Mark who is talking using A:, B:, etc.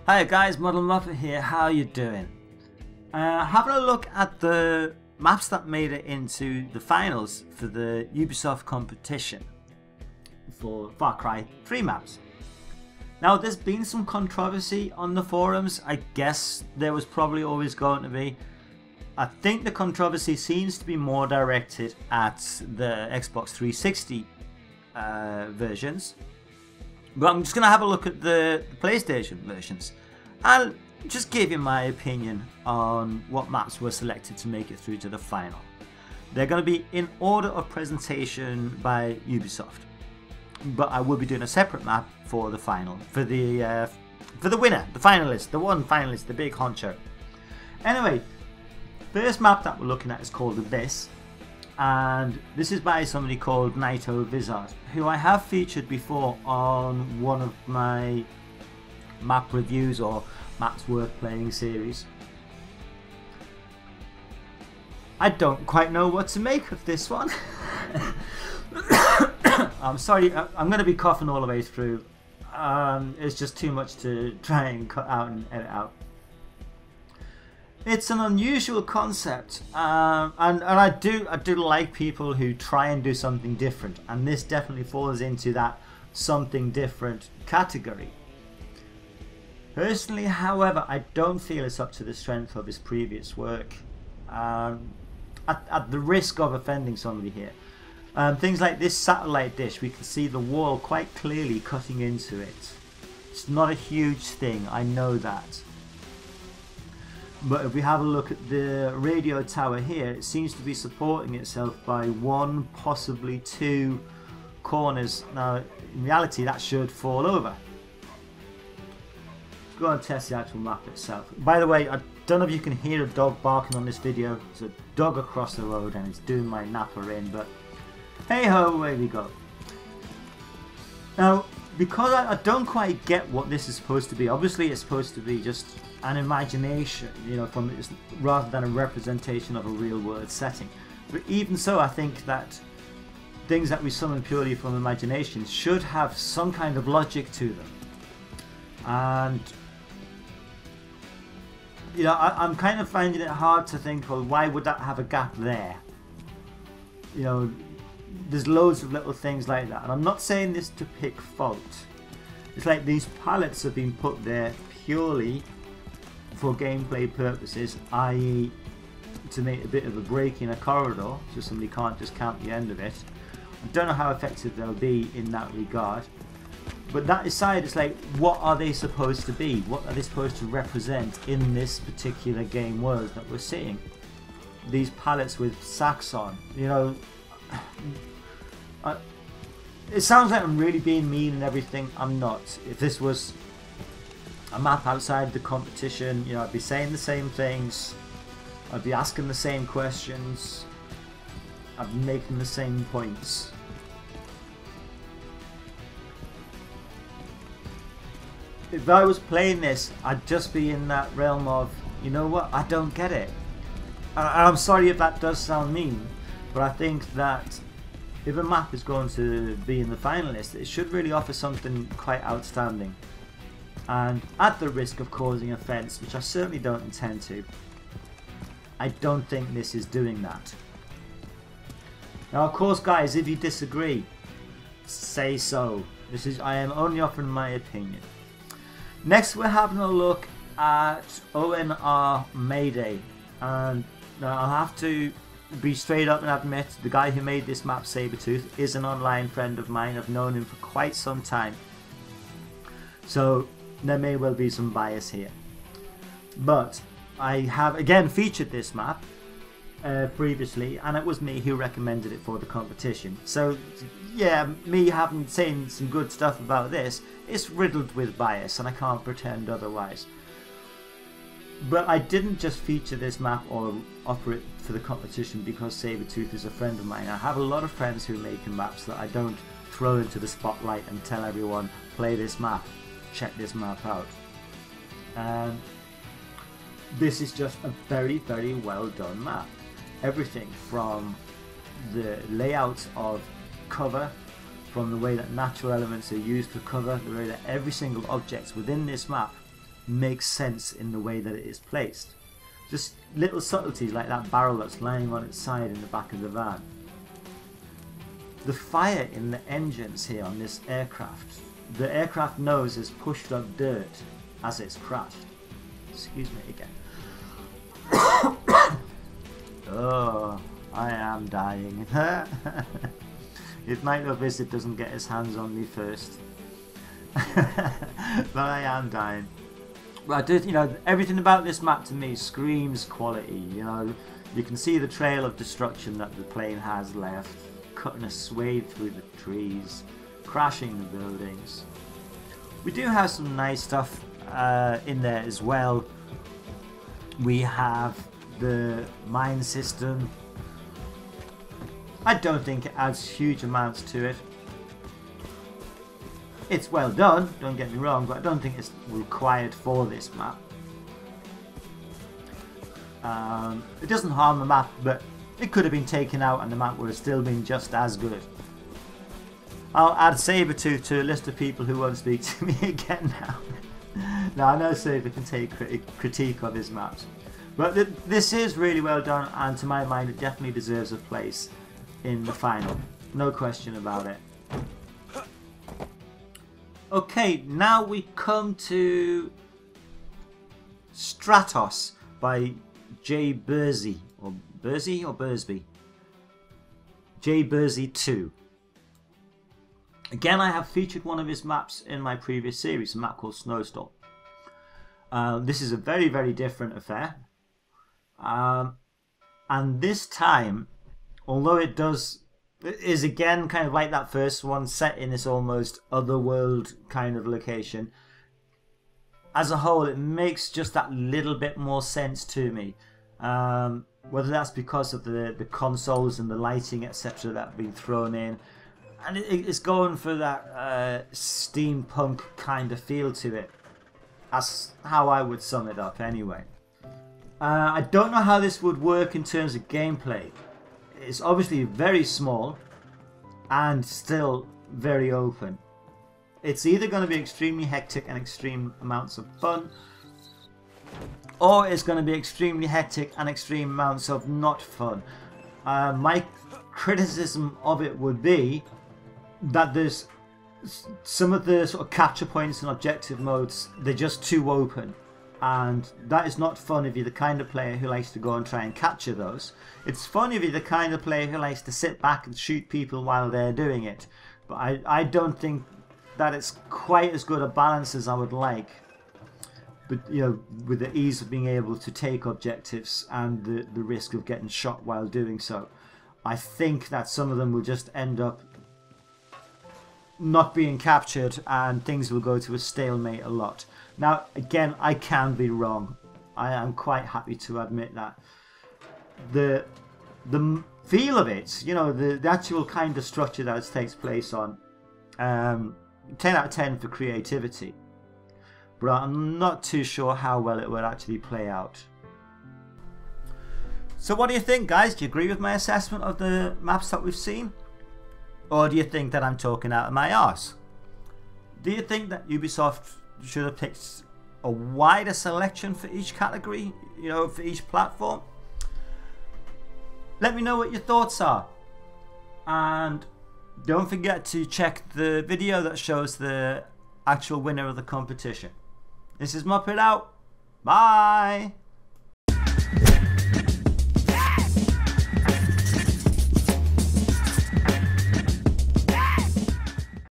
A: Hi guys, Model Muppet here, how you doing? Having a look at the maps that made it into the finals for the Ubisoft competition for Far Cry 3 maps. Now there's been some controversy on the forums. I guess there was probably always going to be. I think the controversy seems to be more directed at the Xbox 360 versions. But I'm just going to have a look at the PlayStation versions. I'll just give you my opinion on what maps were selected to make it through to the final. They're going to be in order of presentation by Ubisoft. But I will be doing a separate map for the final, for the winner, the finalist, the one finalist, the big honcho. Anyway, first map that we're looking at is called Abyss, and this is by somebody called Naito Vizard, who I have featured before on one of my map reviews or maps worth playing series. I don't quite know what to make of this one. I'm sorry, I'm going to be coughing all the way through. It's just too much to try and cut out and edit out. It's an unusual concept, and I do like people who try and do something different, and this definitely falls into that something different category. Personally, however, I don't feel it's up to the strength of his previous work. At the risk of offending somebody here, things like this satellite dish, we can see the wall quite clearly cutting into it. It's not a huge thing, I know that. But if we have a look at the radio tower here, it seems to be supporting itself by one, possibly two corners. Now, in reality, that should fall over. Let's go and test the actual map itself. By the way, I don't know if you can hear a dog barking on this video. There's a dog across the road and it's doing my napper in, but hey ho, away we go. Now, because I don't quite get what this is supposed to be. Obviously, it's supposed to be just an imagination, you know, rather than a representation of a real world setting. But even so, I think that things that we summon purely from imagination should have some kind of logic to them. And you know, I'm kind of finding it hard to think, well, why would that have a gap there? You know, there's loads of little things like that, and I'm not saying this to pick fault. It's like these pallets have been put there purely for gameplay purposes, i.e. to make a bit of a break in a corridor so somebody can't just count the end of it. I don't know how effective they'll be in that regard, but that aside, it's like, what are they supposed to be? What are they supposed to represent in this particular game world that we're seeing? These pallets with sacks on, you know. It sounds like I'm really being mean and everything. I'm not. If this was a map outside the competition, you know, I'd be saying the same things, I'd be asking the same questions, I'd be making the same points. If I was playing this, I'd just be in that realm of, you know what, I don't get it. And I'm sorry if that does sound mean, but I think that if a map is going to be in the finalists, it should really offer something quite outstanding. And at the risk of causing offence, which I certainly don't intend to, I don't think this is doing that. Now, of course, guys, if you disagree, say so. I am only offering my opinion. Next, we're having a look at OMR Mayday, and now I'll have to be straight up and admit the guy who made this map, Sabertooth, is an online friend of mine. I've known him for quite some time, so there may well be some bias here. But I have again featured this map previously, and it was me who recommended it for the competition. So yeah, me having saying some good stuff about this, it's riddled with bias, and I can't pretend otherwise. But I didn't just feature this map or offer it for the competition because Sabertooth is a friend of mine. I have a lot of friends who make maps that I don't throw into the spotlight and tell everyone, play this map, check this map out. This is just a very, very well done map. Everything from the layout of cover, from the way that natural elements are used for cover, the way that every single object within this map makes sense in the way that it is placed. Just little subtleties like that barrel that's lying on its side in the back of the van. The fire in the engines here on this aircraft. The aircraft nose has pushed up dirt as it's crashed. Excuse me again. Oh, I am dying. It might have Visit doesn't get his hands on me first. But I am dying. But I did, you know, everything about this map to me screams quality. You know, you can see the trail of destruction that the plane has left, cutting a swathe through the trees, crashing the buildings. We do have some nice stuff in there as well. We have the mine system. I don't think it adds huge amounts to it. It's well done, don't get me wrong, but I don't think it's required for this map. It doesn't harm the map, but it could have been taken out and the map would have still been just as good. I'll add Sabertooth to a list of people who won't speak to me again now. Now I know Saber can take critique of his maps, but this is really well done, and to my mind it definitely deserves a place in the final. No question about it. Okay, now we come to Stratus by J. Bursey, or Bursey or Bursby? J. Bursey 2. Again, I have featured one of his maps in my previous series, a map called Snowstorm. This is a very, very different affair. And this time, although it is again kind of like that first one, set in this almost otherworld kind of location, as a whole it makes just that little bit more sense to me. Whether that's because of the consoles and the lighting etc that have been thrown in, and it's going for that steampunk kind of feel to it. That's how I would sum it up anyway. I don't know how this would work in terms of gameplay. It's obviously very small and still very open. It's either going to be extremely hectic and extreme amounts of fun, or it's going to be extremely hectic and extreme amounts of not fun. My criticism of it would be that there's some of the sort of capture points and objective modes, they're just too open. And that is not fun if you're the kind of player who likes to go and try and capture those. It's fun if you're the kind of player who likes to sit back and shoot people while they're doing it. But I don't think that it's quite as good a balance as I would like. But you know, with the ease of being able to take objectives and the risk of getting shot while doing so, I think that some of them will just end up not being captured and things will go to a stalemate a lot. Now again, I can be wrong. I am quite happy to admit that. The feel of it, you know, the actual kind of structure that it takes place on, 10 out of 10 for creativity. But I'm not too sure how well it would actually play out. So what do you think, guys? Do you agree with my assessment of the maps that we've seen? Or do you think that I'm talking out of my arse? Do you think that Ubisoft should have picked a wider selection for each category, you know, for each platform? Let me know what your thoughts are. And don't forget to check the video that shows the actual winner of the competition. This is Muppet out. Bye!